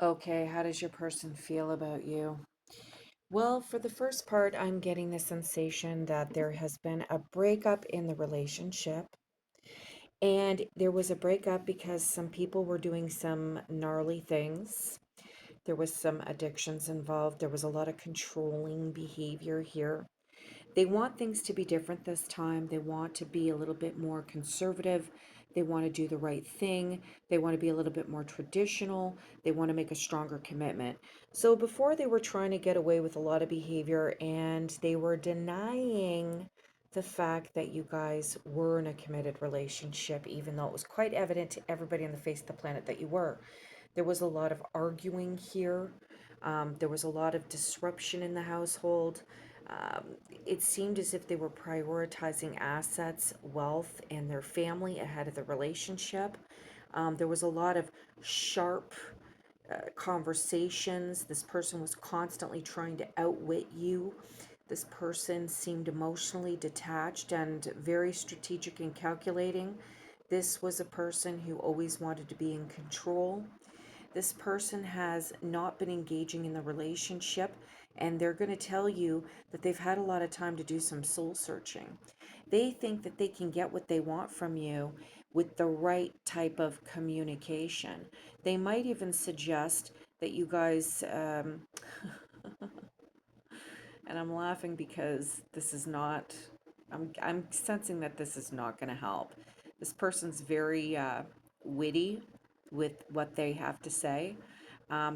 Okay, how does your person feel about you? Well, for the first part, I'm getting the sensation that there has been a breakup in the relationship. And there was a breakup because some people were doing some gnarly things. There was some addictions involved. There was a lot of controlling behavior here. They want things to be different this time. They want to be a little bit more conservative. They want to do the right thing. They want to be a little bit more traditional. They want to make a stronger commitment. So before they were trying to get away with a lot of behavior and they were denying the fact that you guys were in a committed relationship, even though it was quite evident to everybody on the face of the planet that you were. There was a lot of arguing here. There was a lot of disruption in the household. Um, it seemed as if they were prioritizing assets, wealth, and their family ahead of the relationship. There was a lot of sharp conversations. This person was constantly trying to outwit you. This person seemed emotionally detached and very strategic and calculating. This was a person who always wanted to be in control. This person has not been engaging in the relationship, and they're going to tell you that they've had a lot of time to do some soul searching. They think that they can get what they want from you with the right type of communication. They might even suggest that you guys, and I'm laughing because this is not, I'm sensing that this is not going to help. This person's very witty with what they have to say.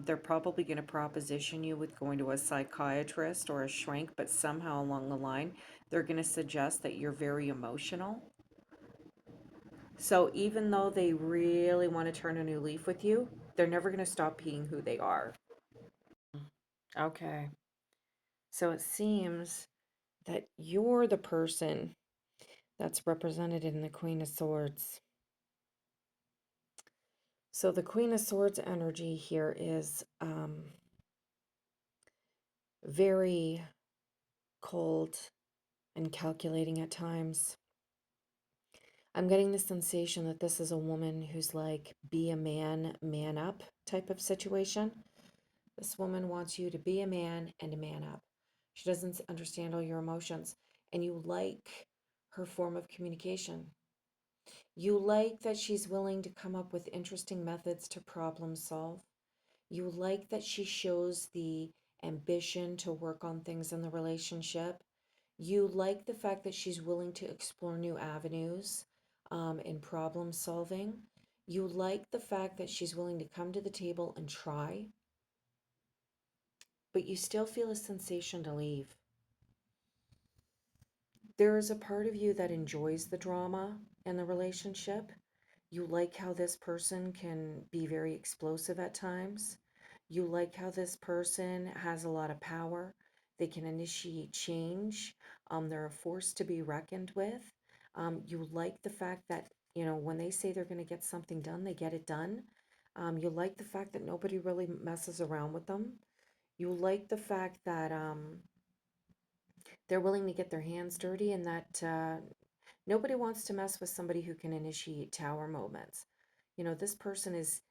They're probably going to proposition you with going to a psychiatrist or a shrink, but somehow along the line, they're going to suggest that you're very emotional. So even though they really want to turn a new leaf with you, they're never going to stop being who they are. Okay. So it seems that you're the person that's represented in the Queen of Swords. So the Queen of Swords energy here is very cold and calculating at times. I'm getting the sensation that this is a woman who's like, be a man, man up type of situation. This woman wants you to be a man and a man up. She doesn't understand all your emotions, and you like her form of communication. You like that she's willing to come up with interesting methods to problem solve. You like that she shows the ambition to work on things in the relationship. You like the fact that she's willing to explore new avenues in problem solving. You like the fact that she's willing to come to the table and try, but you still feel a sensation to leave. There is a part of you that enjoys the drama in the relationship. You like how this person can be very explosive at times. You like how this person has a lot of power. They can initiate change. They're a force to be reckoned with. You like the fact that, when they say they're going to get something done, they get it done. You like the fact that nobody really messes around with them. You like the fact that they're willing to get their hands dirty and that nobody wants to mess with somebody who can initiate tower moments. This person is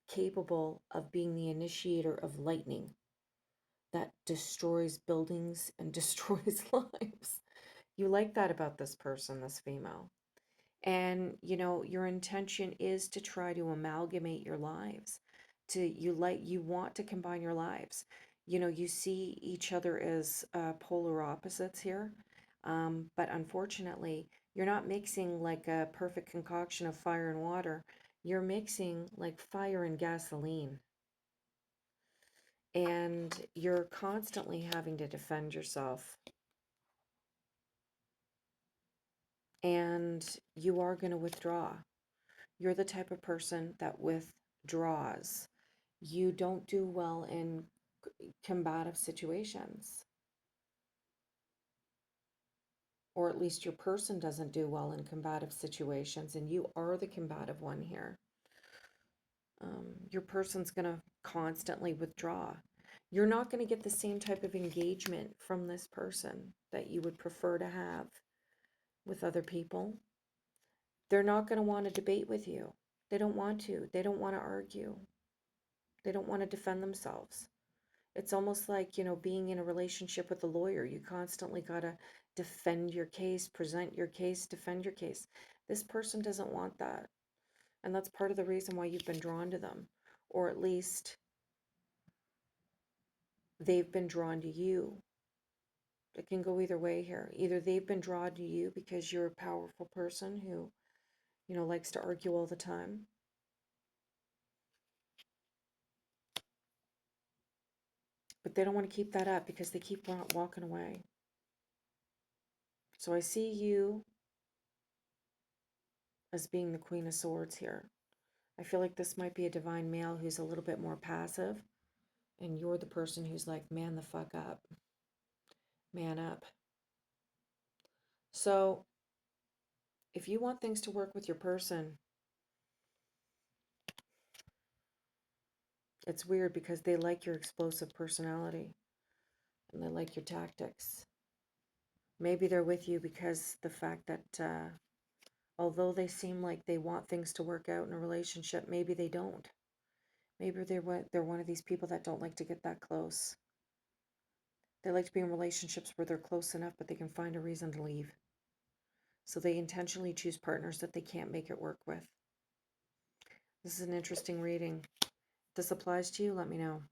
capable of being the initiator of lightning that destroys buildings and destroys lives. You like that about this person, this female. And your intention is to try to amalgamate your lives. You want to combine your lives. You see each other as polar opposites here. But unfortunately, you're not mixing like a perfect concoction of fire and water. You're mixing like fire and gasoline. And you're constantly having to defend yourself. And you are going to withdraw. You're the type of person that withdraws. You don't do well in combative situations, or at least your person doesn't do well in combative situations, and you are the combative one here. Your person's going to constantly withdraw. You're not going to get the same type of engagement from this person that you would prefer to have with other people. They're not going to want to debate with you. They don't want to. They don't want to argue. They don't want to defend themselves. It's almost like, being in a relationship with a lawyer. You constantly got to defend your case, present your case, defend your case. This person doesn't want that. And that's part of the reason why you've been drawn to them. Or at least they've been drawn to you. It can go either way here. Either they've been drawn to you because you're a powerful person who, likes to argue all the time. But they don't want to keep that up because they keep walking away. So I see you as being the Queen of Swords here. I feel like this might be a divine male who's a little bit more passive, and you're the person who's like, man the fuck up, man up. So if you want things to work with your person, it's weird because they like your explosive personality and they like your tactics. Maybe they're with you because the fact that although they seem like they want things to work out in a relationship, maybe they don't. Maybe they're one of these people that don't like to get that close. They like to be in relationships where they're close enough, but they can find a reason to leave. So they intentionally choose partners that they can't make it work with. This is an interesting reading. If this applies to you, let me know.